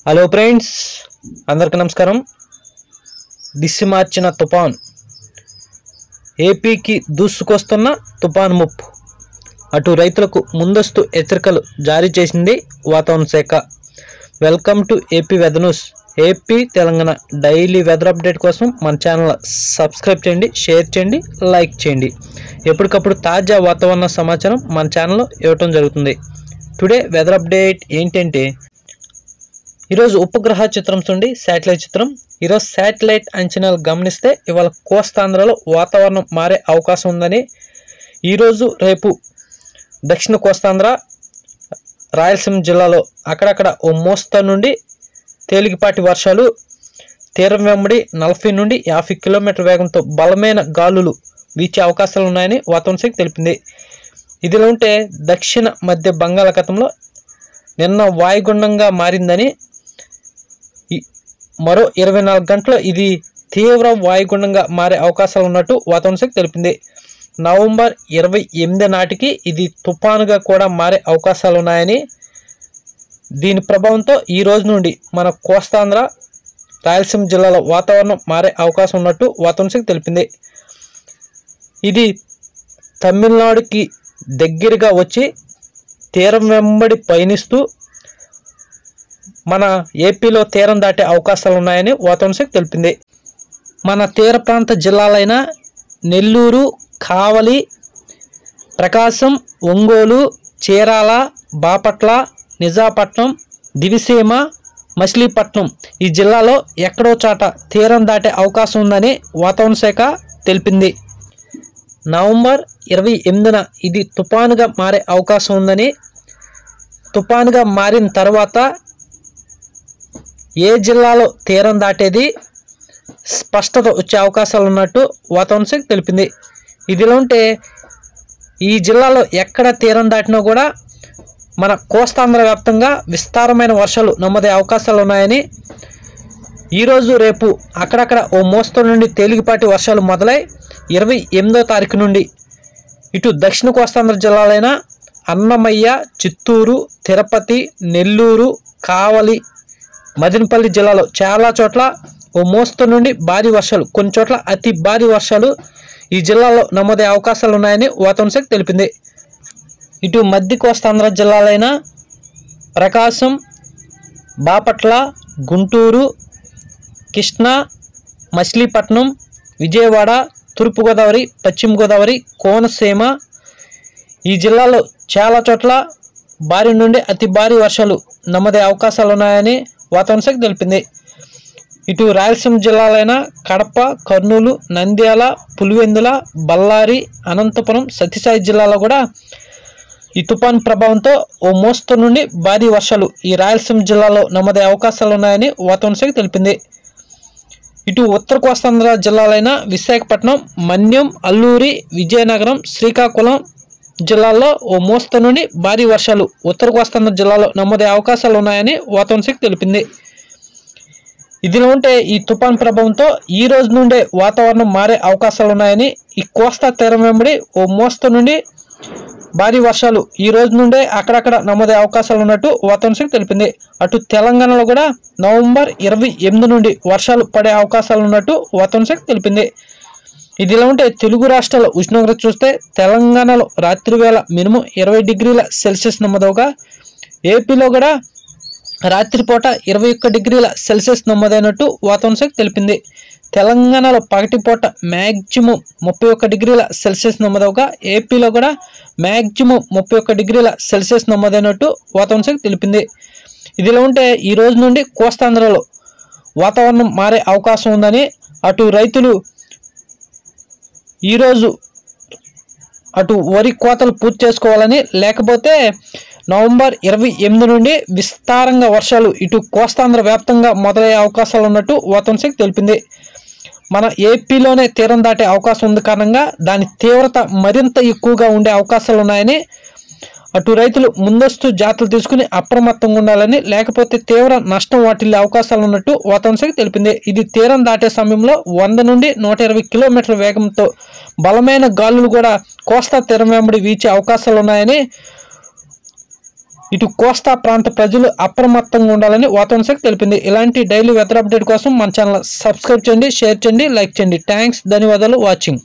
Hello friends, అందరికీ నమస్కారం. దిశ మార్చిన తుఫాన్, ఏపీకి దూసుకొస్తున్న తుఫాన్ ముప్పు. అటు రైతులకు ముందస్తు హెచ్చరికలు జారీ చేసింది వాతావరణ శాఖ. Welcome to AP weather news. AP Telangana daily weather update కోసం మన ఛానల్ సబ్స్క్రైబ్ చేయండి, షేర్ చేయండి, లైక్ చేయండి. ఎప్పటికప్పుడు తాజా వాతావరణ సమాచారం మన ఛానల్లో ఇవ్వటం జరుగుతుంది. టుడే వెదర్ అప్డేట్ ఏంటంటే, ఈరోజు ఉపగ్రహ చిత్రం చూడండి, శాటిలైట్ చిత్రం. ఈరోజు శాటిలైట్ అంచనాలు గమనిస్తే ఇవాళ కోస్తాంధ్రలో వాతావరణం మారే అవకాశం ఉందని, ఈరోజు రేపు దక్షిణ కోస్తాంధ్ర, రాయలసీమ జిల్లాలో అక్కడక్కడ ఓ మోస్తరు నుండి తేలికపాటి వర్షాలు, తీరం వెంబడి 40 నుండి 50 కిలోమీటర్ల వేగంతో బలమైన గాలులు వీచే అవకాశాలు ఉన్నాయని వాతావరణ శాఖ తెలిపింది. ఇదిలో ఉంటే దక్షిణ మధ్య బంగాళాఖాతంలో నిన్న వాయుగుండంగా మారిందని, మరో 24 గంటల్లో ఇది తీవ్ర వాయుగుండంగా మారే అవకాశాలు ఉన్నట్టు వాతావరణ శాఖ తెలిపింది. నవంబర్ 28 నాటికి ఇది తుఫానుగా కూడా మారే అవకాశాలు ఉన్నాయని, దీని ప్రభావంతో ఈ రోజు నుండి మన కోస్తాంధ్ర, రాయలసీమ జిల్లాలో వాతావరణం మారే అవకాశం ఉన్నట్టు వాతావరణ శాఖ తెలిపింది. ఇది తమిళనాడుకి దగ్గరగా వచ్చి తీరం వెంబడి పయనిస్తూ మన ఏపీలో తీరం దాటే అవకాశాలు ఉన్నాయని వాతావరణ శాఖ తెలిపింది. మన తీర ప్రాంత జిల్లాలైన నెల్లూరు, కావలి, ప్రకాశం, ఒంగోలు, చీరాల, బాపట్ల, నిజాపట్నం, దివిసీమ, మచిలీపట్నం ఈ జిల్లాలో ఎక్కడో చాట తీరం దాటే అవకాశం ఉందని వాతావరణ శాఖ తెలిపింది. నవంబర్ 28న ఇది తుఫానుగా మారే అవకాశం ఉందని, తుఫానుగా మారిన తర్వాత ఏ జిల్లాలో తీరం దాటేది స్పష్టత వచ్చే అవకాశాలు ఉన్నట్టు వాతావరణ శాఖ తెలిపింది. ఇదిలో ఉంటే ఈ జిల్లాలో ఎక్కడ తీరం దాటినా కూడా మన కోస్తాంధ్ర వ్యాప్తంగా విస్తారమైన వర్షాలు నమోదయ్యే అవకాశాలు ఉన్నాయని, ఈరోజు రేపు అక్కడక్కడ ఓ మోస్తరు నుండి తేలికపాటి వర్షాలు మొదలై 28వ తారీఖు నుండి ఇటు దక్షిణ కోస్తాంధ్ర జిల్లాలైన అన్నమయ్య, చిత్తూరు, తిరుపతి, నెల్లూరు, కావలి, మదనపల్లి జిల్లాలో చాలా చోట్ల ఓ మోస్తరు నుండి భారీ వర్షాలు, కొన్ని చోట్ల అతి భారీ వర్షాలు ఈ జిల్లాలో నమోదయ్యే అవకాశాలు ఉన్నాయని వాతావరణ శాఖ తెలిపింది. ఇటు మధ్య కోస్తాంధ్ర జిల్లాలైన ప్రకాశం, బాపట్ల, గుంటూరు, కృష్ణా, మచిలీపట్నం, విజయవాడ, తూర్పుగోదావరి, పశ్చిమ గోదావరి, కోనసీమ ఈ జిల్లాలో చాలా చోట్ల భారీ నుండి అతి భారీ వర్షాలు నమోదయ్యే అవకాశాలు ఉన్నాయని వాతావరణ శాఖ తెలిపింది. ఇటు రాయలసీమ జిల్లాలైన కడప, కర్నూలు, నంద్యాల, పులివెందుల, బళ్ళారి, అనంతపురం, సత్యసాయి జిల్లాలో కూడా ఈ తుఫాన్ ప్రభావంతో ఓ మోస్తరు నుండి భారీ వర్షాలు ఈ రాయలసీమ జిల్లాలో నమోదయ్యే అవకాశాలు ఉన్నాయని వాతావరణ శాఖ తెలిపింది. ఇటు ఉత్తర కోస్తాంధ్ర జిల్లాలైన విశాఖపట్నం, మన్యం, అల్లూరి, విజయనగరం, శ్రీకాకుళం జిల్లాల్లో ఓ మోస్తరు నుండి భారీ వర్షాలు ఉత్తర కోస్తాంధ్ర జిల్లాలో నమోదయ్యే అవకాశాలు ఉన్నాయని వాతావరణ శాఖ తెలిపింది. ఇదిలో ఉంటే ఈ తుఫాన్ ప్రభావంతో ఈ రోజు నుండే వాతావరణం మారే అవకాశాలు ఉన్నాయని, ఈ కోస్తా తీరం వెంబడి ఓ మోస్తరు నుండి భారీ వర్షాలు ఈ రోజు నుండే అక్కడక్కడ నమోదయ్యే అవకాశాలు ఉన్నట్టు వాతావరణ శాఖ తెలిపింది. అటు తెలంగాణలో కూడా నవంబర్ 28 నుండి వర్షాలు పడే అవకాశాలు ఉన్నట్టు వాతావరణ శాఖ తెలిపింది. ఇదిలా ఉంటే తెలుగు రాష్ట్రాల ఉష్ణోగ్రత చూస్తే తెలంగాణలో రాత్రి వేళ మినిమం 20 డిగ్రీల సెల్సియస్ నమోదవగా, ఏపీలో కూడా రాత్రిపూట 21 డిగ్రీల సెల్సియస్ నమోదైనట్టు వాతావరణ శాఖ తెలిపింది. తెలంగాణలో పగటిపూట మ్యాక్సిమం 31 డిగ్రీల సెల్సియస్ నమోదవగా, ఏపీలో కూడా మ్యాక్సిమం 31 డిగ్రీల సెల్సియస్ నమోదైనట్టు వాతావరణ శాఖ తెలిపింది. ఇదిలో ఉంటే ఈ రోజు నుండి కోస్తాంధ్రలో వాతావరణం మారే అవకాశం ఉందని, అటు రైతులు ఈరోజు అటు వరి కోతలు పూర్తి చేసుకోవాలని, లేకపోతే నవంబర్ 28 నుండి విస్తారంగా వర్షాలు ఇటు కోస్తాంధ్ర వ్యాప్తంగా మొదలయ్యే అవకాశాలు ఉన్నట్టు వాతావరణ శాఖ తెలిపింది. మన ఏపీలోనే తీరం దాటే అవకాశం ఉంది కారణంగా దాని తీవ్రత మరింత ఎక్కువగా ఉండే అవకాశాలు ఉన్నాయని, అటు రైతులు ముందస్తు జాగ్రత్తలు తీసుకుని అప్రమత్తంగా ఉండాలని, లేకపోతే తీవ్ర నష్టం వాటిల్లే అవకాశాలు ఉన్నట్టు వాతావరణ శాఖ తెలిపింది. ఇది తీరం దాటే సమయంలో 100 నుండి 120 కిలోమీటర్ల వేగంతో బలమైన గాలులు కూడా కోస్తా తీరం వెంబడి వీచే అవకాశాలు ఉన్నాయని, ఇటు కోస్తా ప్రాంత ప్రజలు అప్రమత్తంగా ఉండాలని వాతావరణ శాఖ తెలిపింది. ఇలాంటి డైలీ వెదర్ అప్డేట్ కోసం మన ఛానల్ సబ్స్క్రైబ్ చేయండి, షేర్ చేయండి, లైక్ చేయండి. థ్యాంక్స్, ధన్యవాదాలు వాచింగ్.